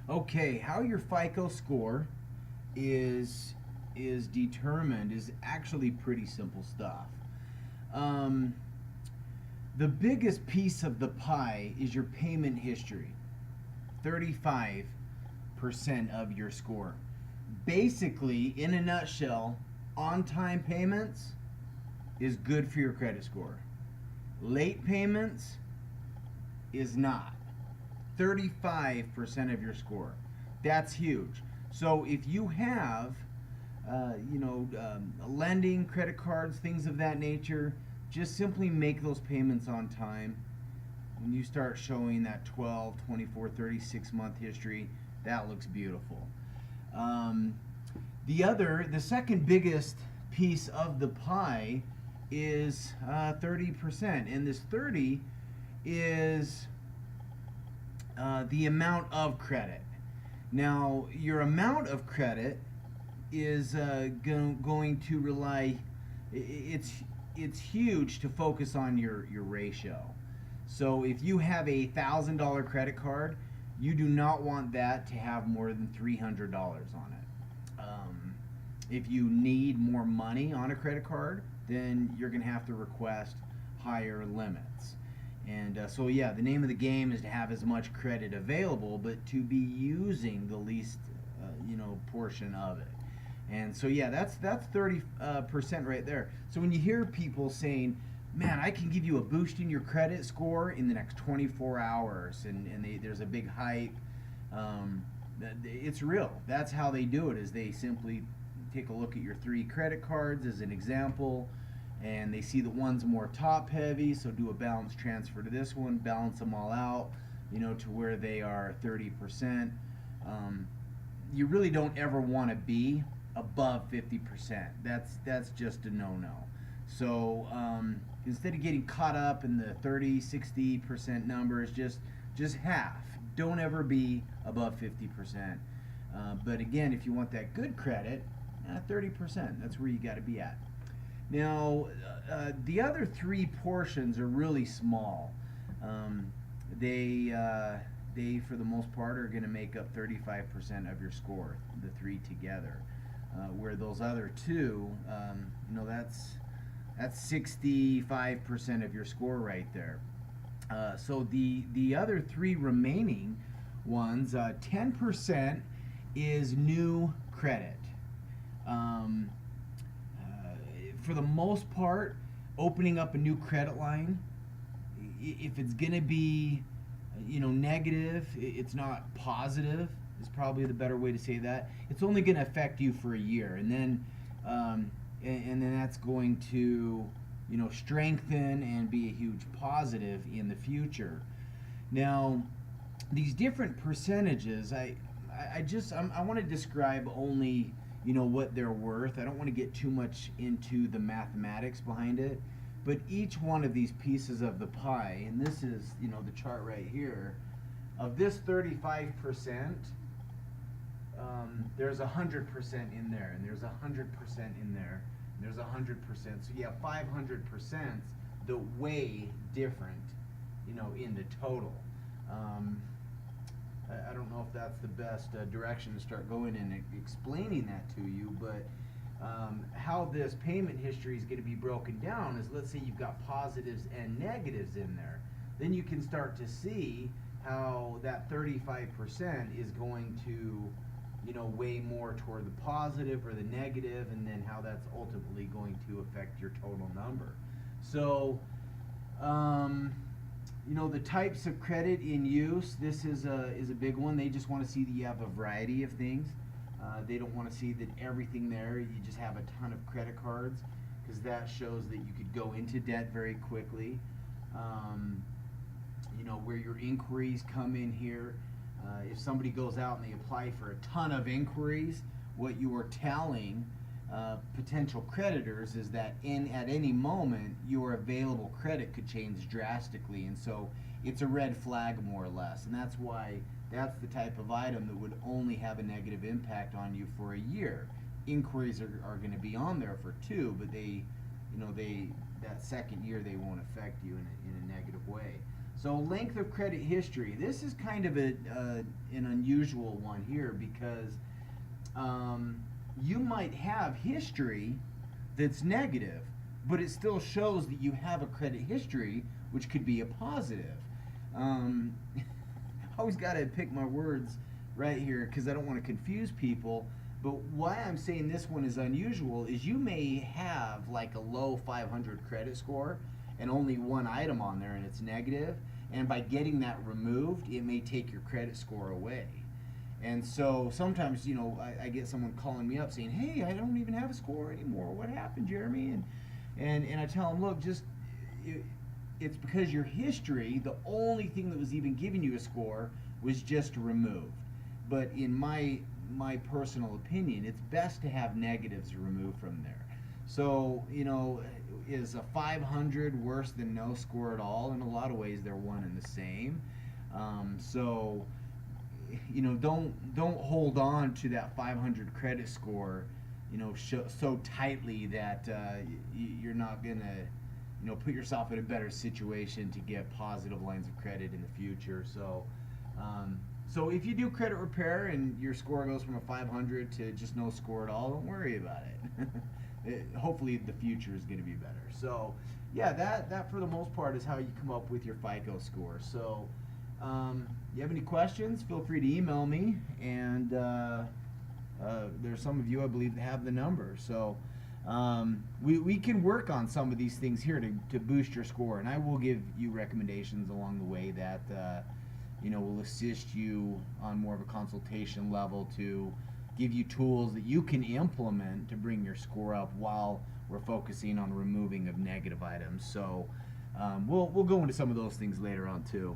Okay, how your FICO score is determined is actually pretty simple stuff. Um, the biggest piece of the pie is your payment history. 35% of your score. Basically, in a nutshell, on-time payments is good for your credit score. Late payments is not. 35% of your score. That's huge. So if you have, lending, credit cards, things of that nature, just simply make those payments on time. When you start showing that 12, 24, 36 month history, that looks beautiful. Um, the second biggest piece of the pie is 30%. And this 30 is the amount of credit. Now, your amount of credit is going to rely. It's huge to focus on your ratio. So if you have $1,000 credit card, you do not want that to have more than $300 on it. If you need more money on a credit card, then you're going to have to request higher limits. And so, yeah, the name of the game is to have as much credit available, but to be using the least, portion of it. And so, yeah, that's 30% right there. So when you hear people saying, "Man, I can give you a boost in your credit score in the next 24 hours," and there's a big hype, it's real. That's how they do it. Is they simply take a look at your three credit cards as an example, and they see that one's more top heavy, so do a balance transfer to this one, balance them all out, to where they are 30%. You really don't ever want to be above 50%. That's just a no-no. So instead of getting caught up in the 30, 60% numbers, just half. Don't ever be above 50%. But again, if you want that good credit, 30%. That's where you got to be at. Now, the other three portions are really small. They, for the most part, are going to make up 35% of your score, the three together. Where those other two, that's 65% of your score right there. So the other three remaining ones, 10% is new credit. Um, for the most part, opening up a new credit line, if it's going to be, negative, it's not positive, is probably the better way to say that. It's only going to affect you for a year, and then that's going to, strengthen and be a huge positive in the future. Now, these different percentages, I want to describe only what they're worth. I don't want to get too much into the mathematics behind it, but each one of these pieces of the pie, and this is the chart right here, of this 35%, there's 100% in there, and there's 100% in there, and there's 100%. So you have 500% that weigh different, in the total. I don't know if that's the best direction to start going and explaining that to you, but how this payment history is going to be broken down is, let's say you've got positives and negatives in there. Then you can start to see how that 35% is going to, weigh more toward the positive or the negative, and then how that's ultimately going to affect your total number. So, the types of credit in use, this is a big one. They just want to see that you have a variety of things. They don't want to see that everything there, you just have a ton of credit cards, because that shows that you could go into debt very quickly. Where your inquiries come in here. If somebody goes out and they apply for a ton of inquiries, what you are telling potential creditors is that at any moment your available credit could change drastically, and so it's a red flag, more or less. And that's why that's the type of item that would only have a negative impact on you for a year. Inquiries are going to be on there for 2, but that second year they won't affect you in a negative way. So length of credit history. This is kind of an unusual one here because you might have history that's negative, but it still shows that you have a credit history, which could be a positive. I always got to pick my words right here because I don't want to confuse people. But why I'm saying this one is unusual is you may have like a low 500 credit score and only one item on there and it's negative, and by getting that removed, it may take your credit score away. And so sometimes, I get someone calling me up saying, "Hey, I don't even have a score anymore. What happened, Jeremy?" And I tell them, "Look, it's because your history, the only thing that was even giving you a score was just removed. But in my personal opinion, it's best to have negatives removed from there. So, is a 500 worse than no score at all? In a lot of ways, they're one and the same. So, don't hold on to that 500 credit score, so tightly that you're not gonna, put yourself in a better situation to get positive lines of credit in the future. So if you do credit repair and your score goes from a 500 to just no score at all, don't worry about it. Hopefully the future is going to be better. So yeah, that for the most part is how you come up with your FICO score. So you have any questions, feel free to email me, and there's some of you I believe that have the number. So we can work on some of these things here to boost your score, and I will give you recommendations along the way that will assist you on more of a consultation level to give you tools that you can implement to bring your score up while we're focusing on removing of negative items. So we'll go into some of those things later on too.